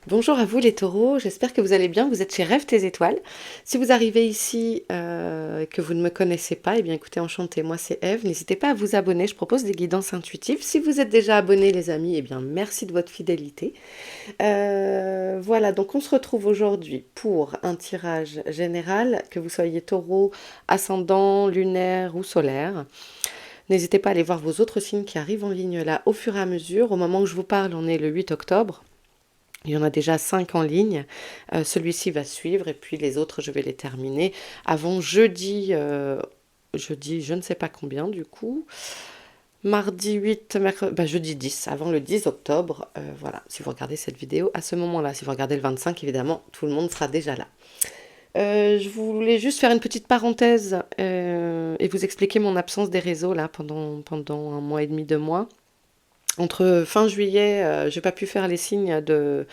Bonjour à vous les taureaux, j'espère que vous allez bien, vous êtes chez Rêve tes étoiles. Si vous arrivez ici et que vous ne me connaissez pas, eh bien écoutez, enchantée, moi c'est Eve, n'hésitez pas à vous abonner, je propose des guidances intuitives. Si vous êtes déjà abonnés les amis, eh bien merci de votre fidélité. Voilà, donc on se retrouve aujourd'hui pour un tirage général, que vous soyez taureau, ascendant, lunaire ou solaire. N'hésitez pas à aller voir vos autres signes qui arrivent en ligne là au fur et à mesure. Au moment où je vous parle, on est le 8 octobre. Il y en a déjà 5 en ligne. Celui-ci va suivre et puis les autres, je vais les terminer avant jeudi, jeudi, je ne sais pas combien du coup. Mardi 8, mercredi, jeudi 10, avant le 10 octobre. Voilà, si vous regardez cette vidéo à ce moment-là. Si vous regardez le 25, évidemment, tout le monde sera déjà là. Je voulais juste faire une petite parenthèse et vous expliquer mon absence des réseaux là pendant un mois et demi, 2 mois. Entre fin juillet, j'ai pas pu faire les signes de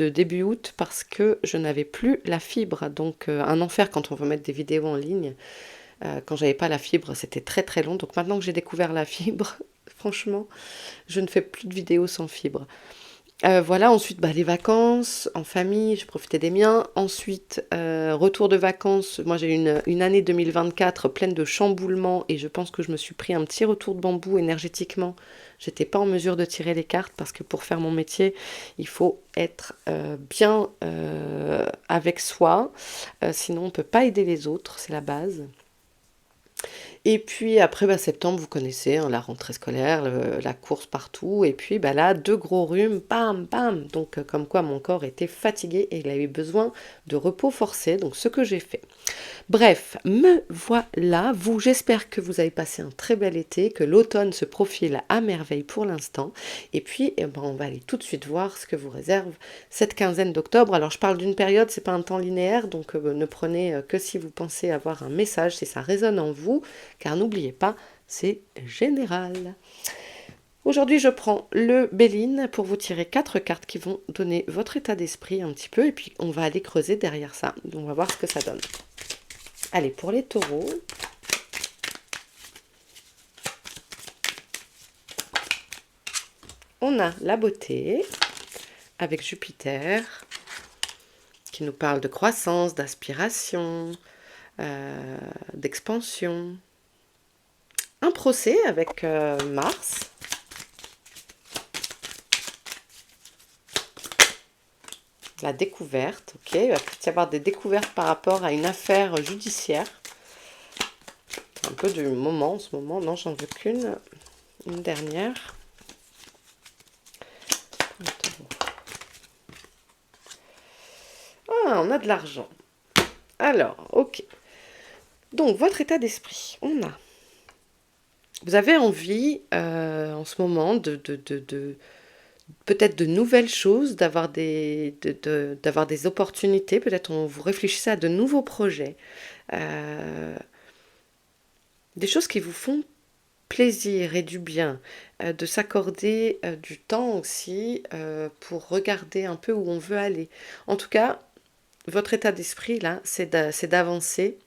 début août parce que je n'avais plus la fibre. Donc un enfer quand on veut mettre des vidéos en ligne. Quand j'avais pas la fibre, c'était très très long. Donc maintenant que j'ai découvert la fibre, franchement, je ne fais plus de vidéos sans fibre. Voilà, ensuite les vacances en famille, j'ai profité des miens. Ensuite, retour de vacances. Moi j'ai eu une année 2024 pleine de chamboulements et je pense que je me suis pris un petit retour de bambou énergétiquement. J'étais pas en mesure de tirer les cartes parce que pour faire mon métier, il faut être bien avec soi. Sinon on peut pas aider les autres, c'est la base. Et puis après, septembre, vous connaissez, hein, la rentrée scolaire, la course partout. Et puis là, 2 gros rhumes, bam, bam. Donc comme quoi mon corps était fatigué et il avait besoin de repos forcé. Donc ce que j'ai fait. Bref, me voilà. Vous, j'espère que vous avez passé un très bel été, que l'automne se profile à merveille pour l'instant. Et puis, on va aller tout de suite voir ce que vous réserve cette quinzaine d'octobre. Alors, je parle d'une période, c'est pas un temps linéaire, donc ne prenez que si vous pensez avoir un message, si ça résonne en vous, car n'oubliez pas, c'est général. Aujourd'hui, je prends le Béline pour vous tirer 4 cartes qui vont donner votre état d'esprit un petit peu, et puis on va aller creuser derrière ça. On va voir ce que ça donne. Allez, pour les taureaux, on a la beauté avec Jupiter qui nous parle de croissance, d'aspiration, d'expansion. Un procès avec Mars. La découverte, ok. Il va peut-être y avoir des découvertes par rapport à une affaire judiciaire. C'est un peu du moment en ce moment. Non, j'en veux qu'une. Une dernière. Ah, on a de l'argent. Alors, ok. Donc, votre état d'esprit, on a. Vous avez envie en ce moment de peut-être de nouvelles choses, d'avoir des opportunités. Peut-être vous réfléchissez à de nouveaux projets. Euh, des choses qui vous font plaisir et du bien, de s'accorder du temps aussi pour regarder un peu où on veut aller. En tout cas, votre état d'esprit là, c'est d'avancer,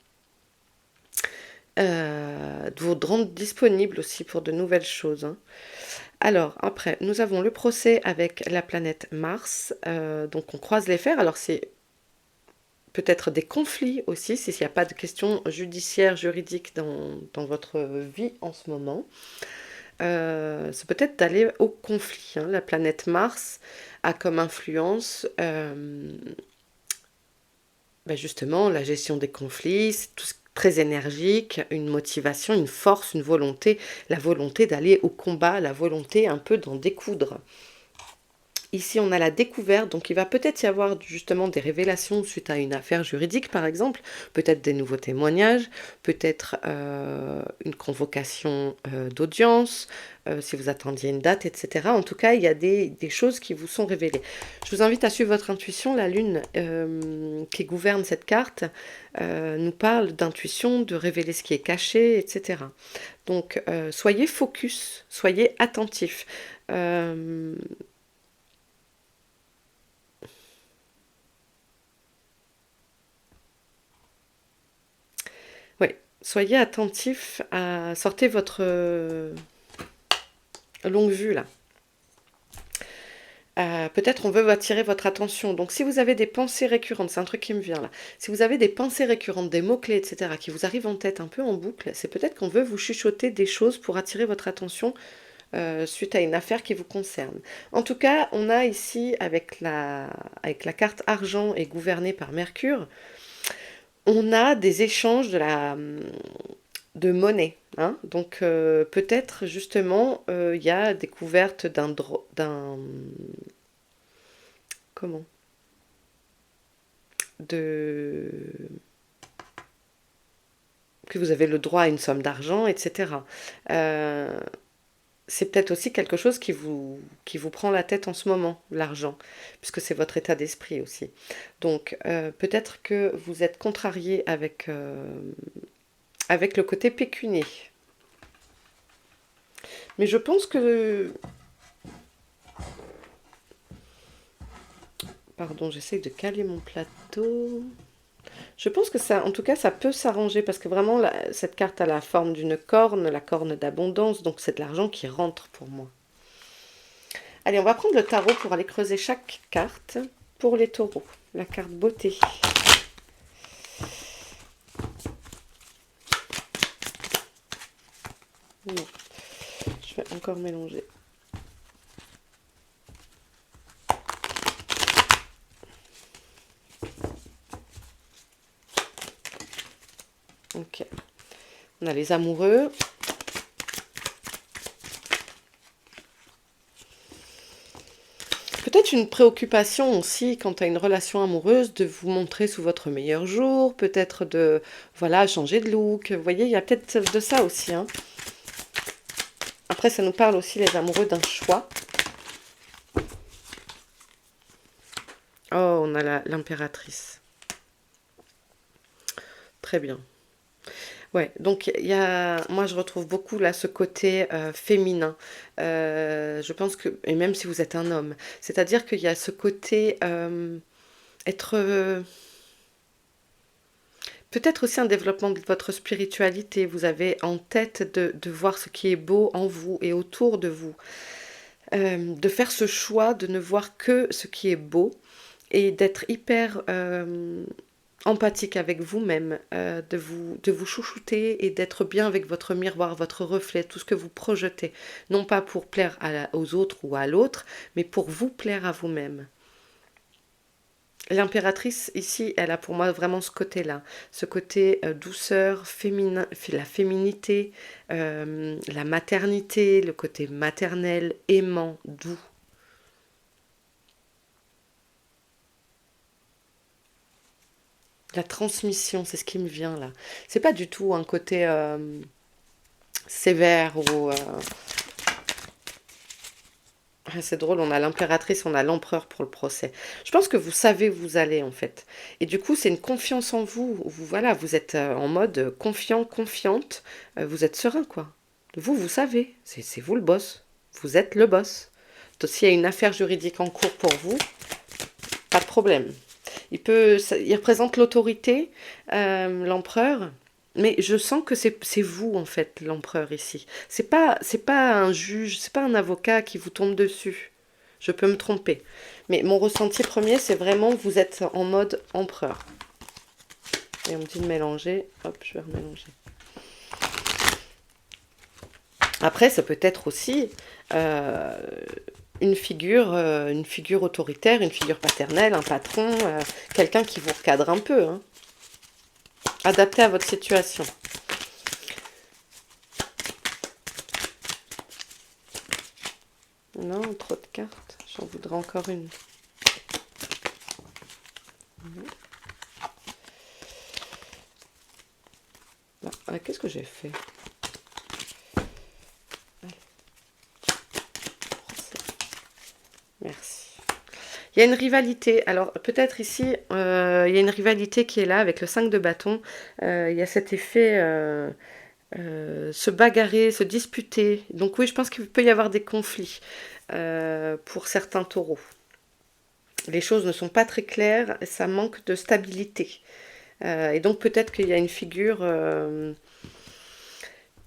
de vous rendre disponible aussi pour de nouvelles choses, hein. Alors, après, nous avons le procès avec la planète Mars. Donc, on croise les fers. Alors, c'est peut-être des conflits aussi, s'il n'y a pas de questions judiciaires, juridiques dans votre vie en ce moment. C'est peut-être d'aller au conflit, hein. La planète Mars a comme influence justement la gestion des conflits, c'est tout très énergique, une motivation, une force, une volonté, la volonté d'aller au combat, la volonté un peu d'en découdre. Ici, on a la découverte, donc il va peut-être y avoir justement des révélations suite à une affaire juridique, par exemple, peut-être des nouveaux témoignages, peut-être une convocation d'audience, si vous attendiez une date, etc. En tout cas, il y a des choses qui vous sont révélées. Je vous invite à suivre votre intuition. La lune qui gouverne cette carte nous parle d'intuition, de révéler ce qui est caché, etc. Donc, soyez focus, soyez attentifs. Oui, soyez attentifs à sortez votre longue vue là. Peut-être on veut attirer votre attention. Donc si vous avez des pensées récurrentes, c'est un truc qui me vient là. Si vous avez des pensées récurrentes, des mots-clés, etc., qui vous arrivent en tête un peu en boucle, c'est peut-être qu'on veut vous chuchoter des choses pour attirer votre attention suite à une affaire qui vous concerne. En tout cas, on a ici, avec la carte argent et gouvernée par Mercure, on a des échanges de monnaie. Hein. Donc peut-être justement, il y a découverte d'un comment de que vous avez le droit à une somme d'argent, etc. Euh, c'est peut-être aussi quelque chose qui vous prend la tête en ce moment, l'argent, puisque c'est votre état d'esprit aussi. Donc peut-être que vous êtes contrarié avec le côté pécunier. Mais je pense que... Pardon, j'essaye de caler mon plateau. Je pense que ça, en tout cas, ça peut s'arranger parce que vraiment, cette carte a la forme d'une corne, la corne d'abondance, donc c'est de l'argent qui rentre pour moi. Allez, on va prendre le tarot pour aller creuser chaque carte pour les taureaux. La carte beauté. Non, je vais encore mélanger. Ok. On a les amoureux. Peut-être une préoccupation aussi quant à une relation amoureuse de vous montrer sous votre meilleur jour, peut-être de, voilà, changer de look. Vous voyez, il y a peut-être de ça aussi. Hein. Après, ça nous parle aussi, les amoureux, d'un choix. Oh, on a l'impératrice. Très bien. Ouais, donc il y a, moi je retrouve beaucoup là ce côté féminin. Je pense que, et même si vous êtes un homme, c'est-à-dire qu'il y a ce côté être peut-être aussi un développement de votre spiritualité. Vous avez en tête de voir ce qui est beau en vous et autour de vous. De faire ce choix de ne voir que ce qui est beau et d'être hyper empathique avec vous-même, de vous chouchouter et d'être bien avec votre miroir, votre reflet, tout ce que vous projetez. Non pas pour plaire aux autres ou à l'autre, mais pour vous plaire à vous-même. L'impératrice, ici, elle a pour moi vraiment ce côté douceur, féminin, la féminité, la maternité, le côté maternel, aimant, doux. La transmission, c'est ce qui me vient là. C'est pas du tout un côté sévère ou... c'est drôle, on a l'impératrice, on a l'empereur pour le procès. Je pense que vous savez où vous allez en fait. Et du coup, c'est une confiance en vous. Voilà, vous êtes en mode confiant, confiante. Vous êtes serein quoi. Vous savez. C'est vous le boss. Vous êtes le boss. Donc, s'il y a une affaire juridique en cours pour vous, pas de problème. Il représente l'autorité, l'empereur. Mais je sens que c'est vous en fait l'empereur ici. C'est pas un juge, c'est pas un avocat qui vous tombe dessus. Je peux me tromper. Mais mon ressenti premier, c'est vraiment vous êtes en mode empereur. Et on me dit de mélanger. Hop, je vais remélanger. Après, ça peut être aussi une figure autoritaire, une figure paternelle, un patron, quelqu'un qui vous recadre un peu. Hein. Adapté à votre situation. Non, trop de cartes. J'en voudrais encore une. Qu'est-ce que j'ai fait? Merci. Il y a une rivalité. Alors, peut-être ici, il y a une rivalité qui est là avec le 5 de bâton. Il y a cet effet se bagarrer, se disputer. Donc oui, je pense qu'il peut y avoir des conflits pour certains taureaux. Les choses ne sont pas très claires, ça manque de stabilité. Et donc peut-être qu'il y a une figure... il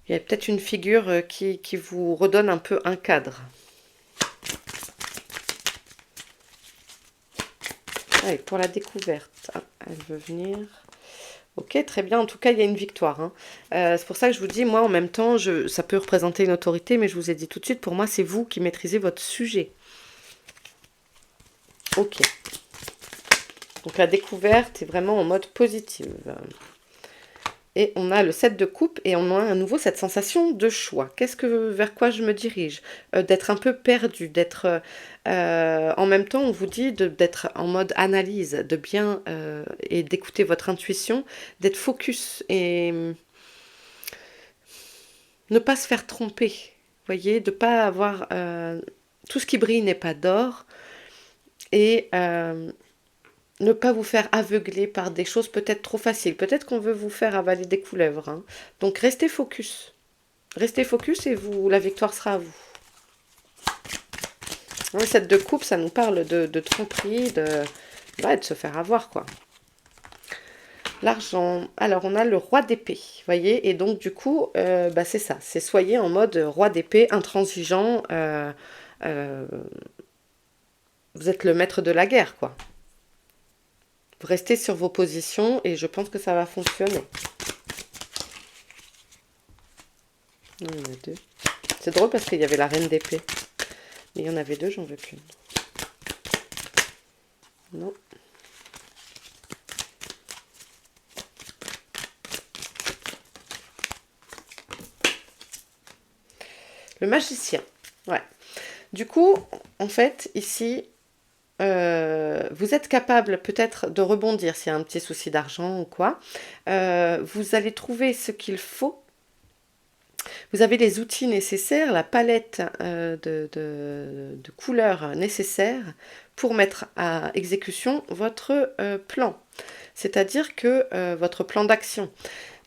y a peut-être une figure qui vous redonne un peu un cadre. Allez, pour la découverte. Ah, elle veut venir. Ok, très bien. En tout cas, il y a une victoire, hein. C'est pour ça que je vous dis, moi, en même temps, ça peut représenter une autorité, mais je vous ai dit tout de suite, pour moi, c'est vous qui maîtrisez votre sujet. Ok. Donc la découverte est vraiment en mode positif. Et on a le 7 de coupe et on a à nouveau cette sensation de choix. Vers quoi je me dirige? D'être un peu perdu, d'être en même temps, on vous dit d'être en mode analyse, de bien et d'écouter votre intuition, d'être focus et ne pas se faire tromper. Voyez, de pas avoir tout ce qui brille n'est pas d'or et ne pas vous faire aveugler par des choses peut-être trop faciles. Peut-être qu'on veut vous faire avaler des couleuvres, hein. Donc restez focus. Restez focus et la victoire sera à vous. Le 7 de coupe, ça nous parle de tromperie, de se faire avoir, quoi. L'argent. Alors, on a le roi d'épée, voyez. Et donc, du coup, c'est ça. C'est soyez en mode roi d'épée, intransigeant. Vous êtes le maître de la guerre, quoi. Vous restez sur vos positions et je pense que ça va fonctionner. Non, il y en a deux. C'est drôle parce qu'il y avait la reine d'épée. Mais il y en avait deux, j'en veux qu'une. Non. Le magicien. Ouais. Du coup, en fait, ici, vous êtes capable peut-être de rebondir s'il y a un petit souci d'argent ou quoi. Vous allez trouver ce qu'il faut. Vous avez les outils nécessaires, la palette de couleurs nécessaires pour mettre à exécution votre plan. C'est-à-dire que votre plan d'action.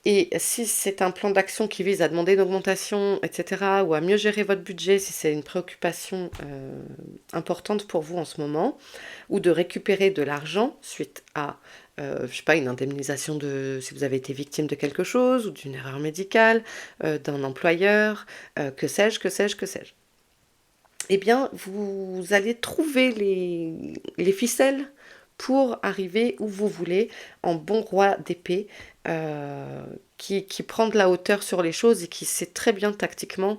Et si c'est un plan d'action qui vise à demander une augmentation, etc., ou à mieux gérer votre budget, si c'est une préoccupation importante pour vous en ce moment, ou de récupérer de l'argent suite à, je sais pas, une indemnisation si vous avez été victime de quelque chose, ou d'une erreur médicale, d'un employeur, que sais-je, eh bien, vous allez trouver les ficelles pour arriver où vous voulez, en bon roi d'épée, qui prend de la hauteur sur les choses et qui sait très bien tactiquement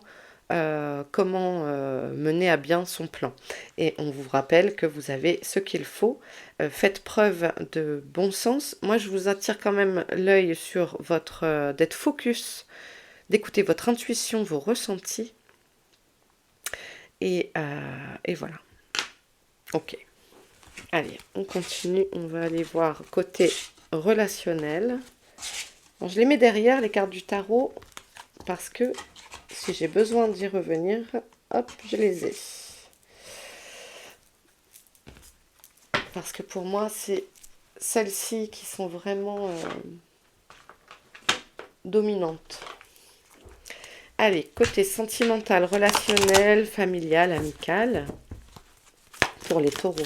comment mener à bien son plan. Et on vous rappelle que vous avez ce qu'il faut. Faites preuve de bon sens. Moi, je vous attire quand même l'œil sur d'être focus, d'écouter votre intuition, vos ressentis. Et voilà. Ok. Allez, on continue. On va aller voir côté relationnel. Bon, je les mets derrière, les cartes du tarot, parce que si j'ai besoin d'y revenir, hop, je les ai. Parce que pour moi, c'est celles-ci qui sont vraiment dominantes. Allez, côté sentimental, relationnel, familial, amical, pour les taureaux.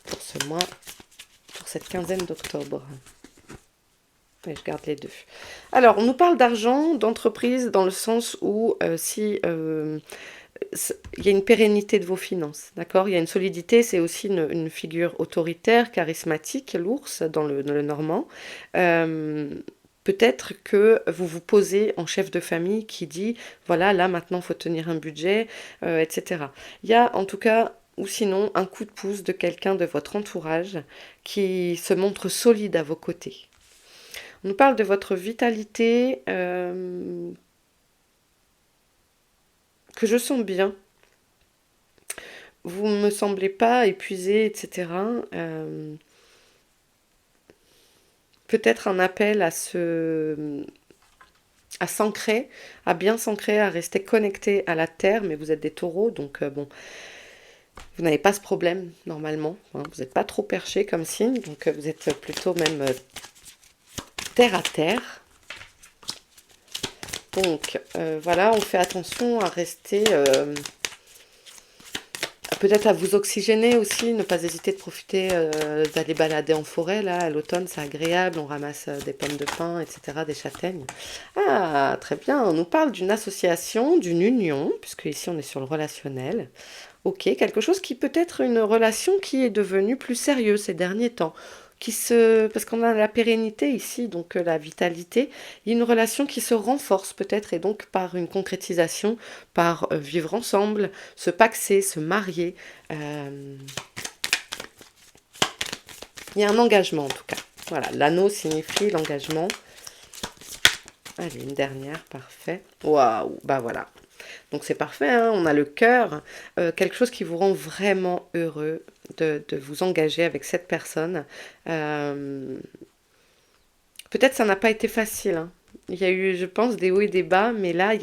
Pour ce mois, pour cette quinzaine d'octobre. Et je garde les deux. Alors, on nous parle d'argent, d'entreprise, dans le sens où si il y a une pérennité de vos finances, d'accord? Il y a une solidité, c'est aussi une figure autoritaire, charismatique, l'ours dans le normand. Peut-être que vous vous posez en chef de famille qui dit, voilà, là maintenant, il faut tenir un budget, etc. Il y a en tout cas, ou sinon, un coup de pouce de quelqu'un de votre entourage qui se montre solide à vos côtés. On nous parle de votre vitalité, que je sens bien. Vous ne me semblez pas épuisé, etc. Peut-être un appel à s'ancrer, à bien s'ancrer, à rester connecté à la terre, mais vous êtes des taureaux, donc bon, vous n'avez pas ce problème normalement, hein, vous n'êtes pas trop perché comme signe, donc vous êtes plutôt même terre à terre. Donc voilà, on fait attention à rester, peut-être à vous oxygéner aussi, ne pas hésiter de profiter d'aller balader en forêt, là, à l'automne, c'est agréable, on ramasse des pommes de pin, etc., des châtaignes. Ah, très bien, on nous parle d'une association, d'une union, puisque ici on est sur le relationnel. Ok, quelque chose qui peut être une relation qui est devenue plus sérieuse ces derniers temps. Parce qu'on a la pérennité ici, donc la vitalité, il y a une relation qui se renforce peut-être et donc par une concrétisation, par vivre ensemble, se paxer, se marier. euh, il y a un engagement en tout cas. Voilà, l'anneau signifie l'engagement. Allez, une dernière, parfait. Waouh, bah voilà. Donc c'est parfait, hein, on a le cœur, quelque chose qui vous rend vraiment heureux de vous engager avec cette personne. Euh, Peut-être ça n'a pas été facile, hein. Il y a eu, je pense, des hauts et des bas, mais là,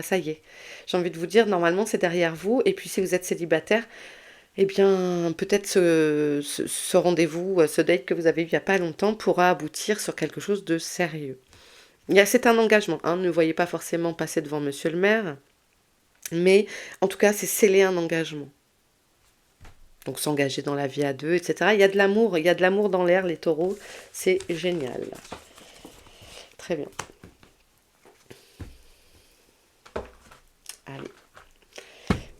ça y est. J'ai envie de vous dire, normalement, c'est derrière vous. Et puis si vous êtes célibataire, eh bien, peut-être ce rendez-vous, ce date que vous avez eu il n'y a pas longtemps pourra aboutir sur quelque chose de sérieux. C'est un engagement, hein, ne voyez pas forcément passer devant monsieur le maire. Mais en tout cas, c'est sceller un engagement. Donc s'engager dans la vie à deux, etc. Il y a de l'amour dans l'air, les taureaux. C'est génial. Très bien. Allez,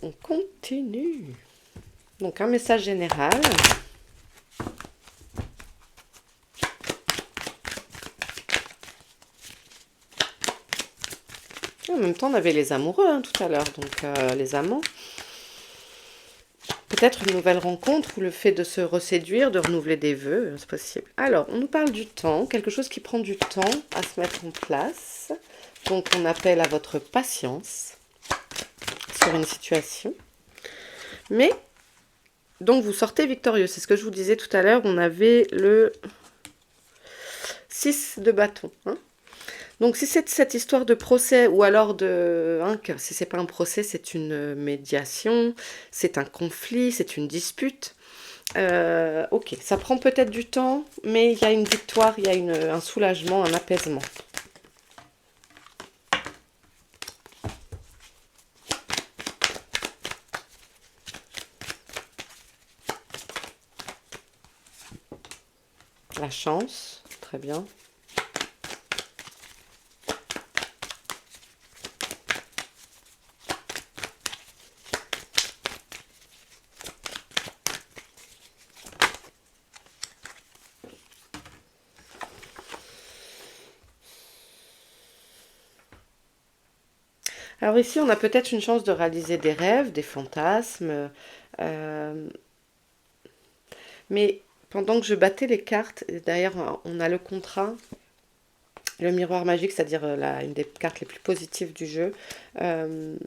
on continue. Donc un message général. En même temps, on avait les amoureux hein, tout à l'heure, donc les amants. Peut-être une nouvelle rencontre ou le fait de se reséduire, de renouveler des vœux, c'est possible. Alors, on nous parle du temps, quelque chose qui prend du temps à se mettre en place. Donc, on appelle à votre patience sur une situation. Mais, donc, vous sortez victorieux. C'est ce que je vous disais tout à l'heure. On avait le 6 de bâton. Hein. Donc, si c'est cette histoire de procès ou alors si c'est pas un procès, c'est une médiation, c'est un conflit, c'est une dispute. Ok, ça prend peut-être du temps, mais il y a une victoire, il y a un soulagement, un apaisement. La chance, très bien. Alors ici, on a peut-être une chance de réaliser des rêves, des fantasmes, euh, mais pendant que je battais les cartes, et d'ailleurs on a le contrat, le miroir magique, c'est-à-dire une des cartes les plus positives du jeu. euh,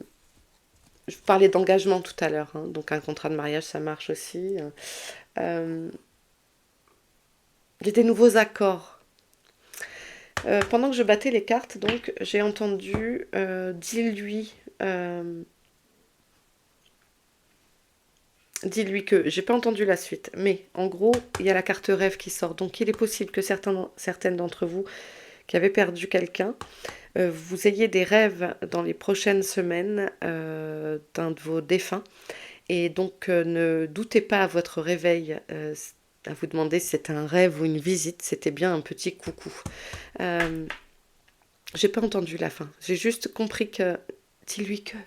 je vous parlais d'engagement tout à l'heure, hein, donc un contrat de mariage, ça marche aussi. Euh, il y a des nouveaux accords. Pendant que je battais les cartes, donc j'ai entendu dis-lui, euh, dis-lui que j'ai pas entendu la suite, mais en gros il y a la carte rêve qui sort, donc il est possible que certaines d'entre vous qui avez perdu quelqu'un, vous ayez des rêves dans les prochaines semaines d'un de vos défunts, et donc ne doutez pas à votre réveil. À vous demander si c'était un rêve ou une visite, c'était bien un petit coucou. Euh, j'ai pas entendu la fin, j'ai juste compris que dis-lui que.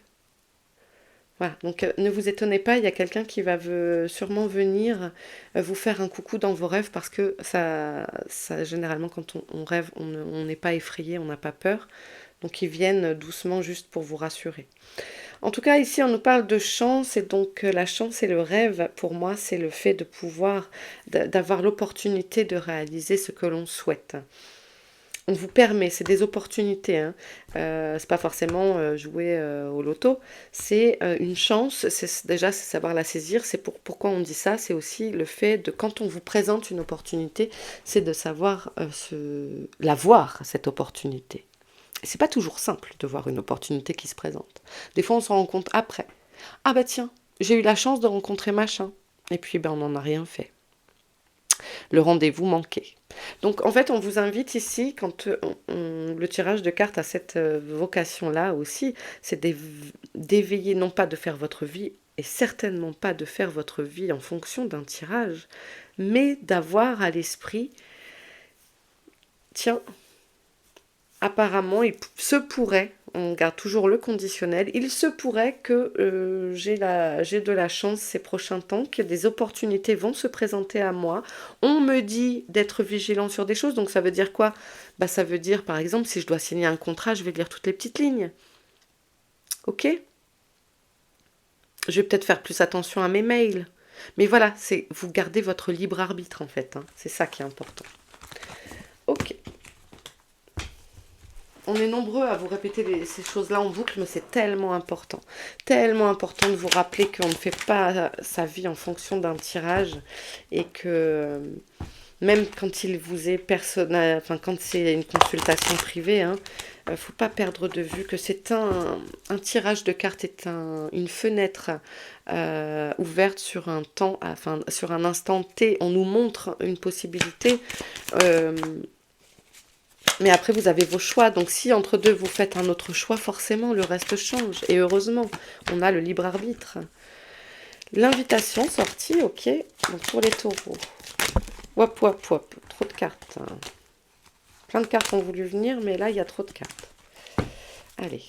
Voilà, donc ne vous étonnez pas, il y a quelqu'un qui va sûrement venir vous faire un coucou dans vos rêves parce que généralement, quand on rêve, on n'est pas effrayé, on n'a pas peur. Donc ils viennent doucement juste pour vous rassurer. En tout cas, ici, on nous parle de chance et donc la chance et le rêve, pour moi, c'est le fait de pouvoir, d'avoir l'opportunité de réaliser ce que l'on souhaite. On vous permet, c'est des opportunités, hein. C'est pas forcément jouer au loto, c'est une chance, c'est savoir la saisir, pourquoi on dit ça, c'est aussi le fait de quand on vous présente une opportunité, c'est de savoir la voir, cette opportunité. Et c'est pas toujours simple de voir une opportunité qui se présente. Des fois on s'en rend compte après. Ah bah tiens, j'ai eu la chance de rencontrer machin. Et puis ben on n'en a rien fait. Le rendez-vous manqué. Donc en fait, on vous invite ici, quand le tirage de cartes a cette vocation-là aussi, c'est d'éveiller, non pas de faire votre vie, et certainement pas de faire votre vie en fonction d'un tirage, mais d'avoir à l'esprit, tiens, apparemment, il se pourrait, on garde toujours le conditionnel. Il se pourrait que j'ai de la chance ces prochains temps, que des opportunités vont se présenter à moi. On me dit d'être vigilant sur des choses, donc ça veut dire quoi? Bah, ça veut dire, par exemple, si je dois signer un contrat, je vais lire toutes les petites lignes. Ok? Je vais peut-être faire plus attention à mes mails. Mais voilà, c'est vous gardez votre libre arbitre en fait, hein. C'est ça qui est important. Ok. On est nombreux à vous répéter ces choses-là en boucle, mais c'est tellement important. Tellement important de vous rappeler qu'on ne fait pas sa vie en fonction d'un tirage et que même quand il vous est personnel, enfin quand c'est une consultation privée, hein, faut pas perdre de vue que c'est un tirage de cartes est une fenêtre ouverte sur un temps, enfin sur un instant T. On nous montre une possibilité. Mais après, vous avez vos choix. Donc, si entre deux, vous faites un autre choix, forcément, le reste change. Et heureusement, on a le libre arbitre. L'invitation sortie, ok. Donc, pour les taureaux. Wap, wap, wap. Trop de cartes. Plein de cartes ont voulu venir, mais là, il y a trop de cartes. Allez.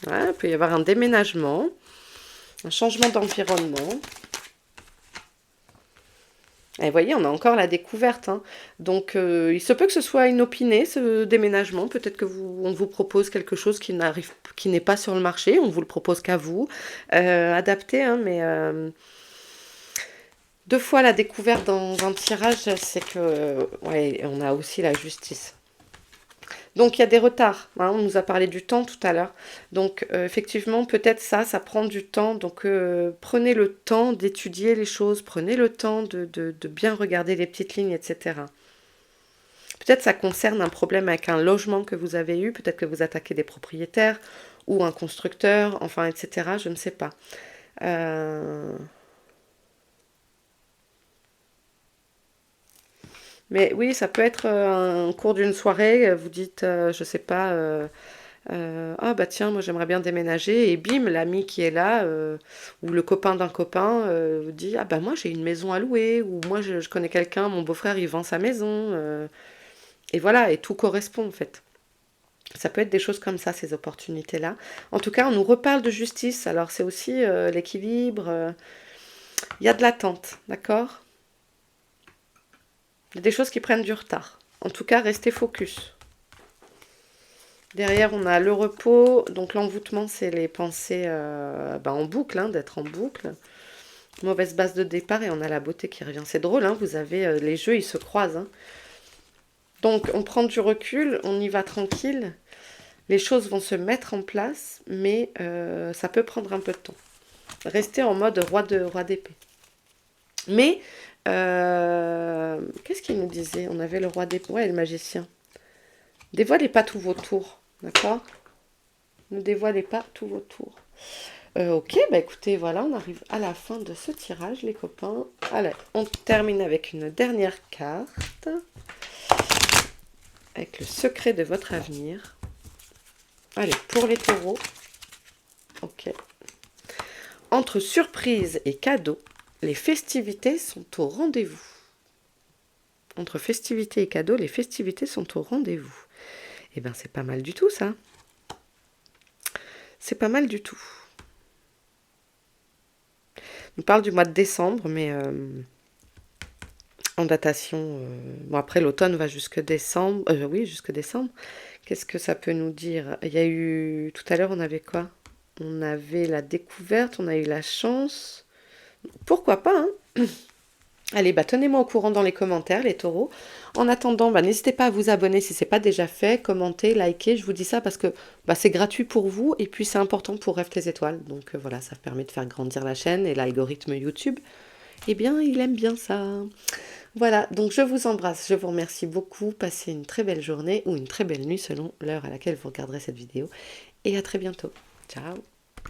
Ouais, il peut y avoir un déménagement, un changement d'environnement. Et vous voyez, on a encore la découverte, hein. Donc, il se peut que ce soit inopiné, ce déménagement. Peut-être que on vous propose quelque chose qui n'est pas sur le marché. On vous le propose qu'à vous. Adapté, hein, mais deux fois la découverte dans un tirage, c'est que, ouais, on a aussi la justice. Donc il y a des retards, hein, on nous a parlé du temps tout à l'heure. Donc effectivement, peut-être ça prend du temps. Donc prenez le temps d'étudier les choses, prenez le temps de bien regarder les petites lignes, etc. Peut-être ça concerne un problème avec un logement que vous avez eu, peut-être que vous attaquez des propriétaires ou un constructeur, enfin, etc. Je ne sais pas. Mais oui, ça peut être un cours d'une soirée, vous dites, je sais pas, ah bah tiens, moi j'aimerais bien déménager, et bim, l'ami qui est là, ou le copain d'un copain, vous dit, ah bah moi j'ai une maison à louer, ou moi je connais quelqu'un, mon beau-frère il vend sa maison, et voilà, et tout correspond en fait. Ça peut être des choses comme ça, ces opportunités-là. En tout cas, on nous reparle de justice, alors c'est aussi l'équilibre, il y a de l'attente, d'accord? Il y a des choses qui prennent du retard. En tout cas, restez focus. Derrière, on a le repos. Donc, l'envoûtement, c'est les pensées en boucle, hein, d'être en boucle. Mauvaise base de départ et on a la beauté qui revient. C'est drôle, hein, vous avez les jeux, ils se croisent, hein. Donc, on prend du recul, on y va tranquille. Les choses vont se mettre en place, mais ça peut prendre un peu de temps. Restez en mode roi d'épée. Mais, qu'est-ce qu'il nous disait? On avait le roi d'épée, ouais, le magicien. Dévoilez pas tous vos tours, d'accord? Ne dévoilez pas tous vos tours. Ok, bah écoutez, voilà, on arrive à la fin de ce tirage, les copains. Allez, on termine avec une dernière carte. Avec le secret de votre avenir. Allez, pour les taureaux. Ok. Entre surprise et cadeau, les festivités sont au rendez-vous. Entre festivités et cadeaux, les festivités sont au rendez-vous. Eh bien, c'est pas mal du tout, ça. C'est pas mal du tout. On parle du mois de décembre, mais en datation... bon, après, l'automne va jusque décembre. Oui, jusque décembre. Qu'est-ce que ça peut nous dire? Il y a eu... Tout à l'heure, on avait quoi? On avait la découverte, on a eu la chance. Pourquoi pas, hein? Allez, bah, tenez-moi au courant dans les commentaires, les taureaux. En attendant, bah, n'hésitez pas à vous abonner si ce n'est pas déjà fait, commenter, liker. Je vous dis ça parce que bah, c'est gratuit pour vous et puis c'est important pour Rêve tes étoiles. Donc voilà, ça permet de faire grandir la chaîne et l'algorithme YouTube, eh bien, il aime bien ça. Voilà, donc je vous embrasse, je vous remercie beaucoup. Passez une très belle journée ou une très belle nuit selon l'heure à laquelle vous regarderez cette vidéo. Et à très bientôt. Ciao!